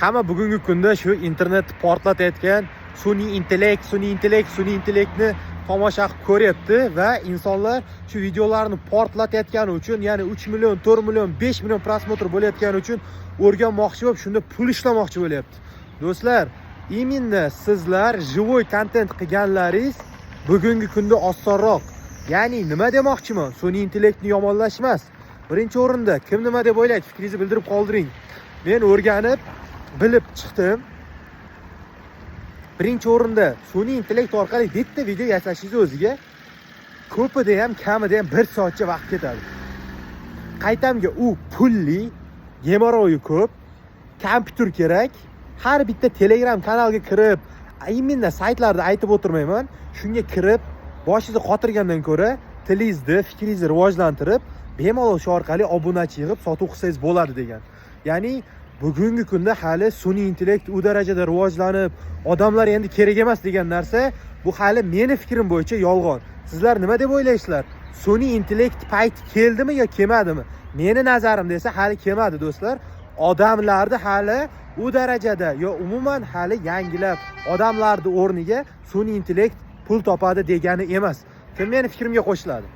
hamma bugungi kunda shu internet portlatayotgan sun'iy intellektni tomosha qilib ko'ryapti va insonlar shu videolarni portlatayotgani uchun, ya'ni 3 million, 4 million, 5 million prosmotr bo'layotgani uchun o'rganmoqchi bo'lib, shunda pul ishlamoqchi bo'lyapti. Do'stlar, именно sizlar живой kontent qilganlaringiz bugungi kunda osonroq. Ya'ni nima demoqchiman? Sun'iy intellektni yomonlash emas. Birinchi o'rinda kim nima deb o'ylaydi? Fikringizni bildirib qoldiring. Men o'rganib, bilib chiqdim. Birinchi o'rinda sun'iy intellekt orqali bitta video yasashingiz o'ziga ko'pida ham, kamida ham 1 soatcha vaqt ketadi. Qaytamga u pulli, gemoroyi ko'p, kompyuter kerak. Har bitta Telegram kanalga kirib, именно saytlarda aytib o'tirmayman. Shunga kirib, boshingizni qotirgandan ko'ra, tilingizni, fikringizni rivojlantirib, bemalol shu orqali obunachi yig'ib sotuv qilsangiz bo'ladi degan. Ya'ni bugungi kunda hali sun'iy intellekt u darajada rivojlanib, odamlar endi kerak emas degan narsa, bu hali meni fikrim bo'yicha yolg'on. Sizlar nima deb o'ylaysizlar? Sun'iy intellekt payti keldimi yo kelmadimi? Meni nazarimda esa hali kelmadi do'stlar. Odamlarni hali u darajada yo umuman hali yangilab odamlarning o'rniga sun'iy intellekt pul topadi degani emas. Kim meni fikrimga qo'shiladi?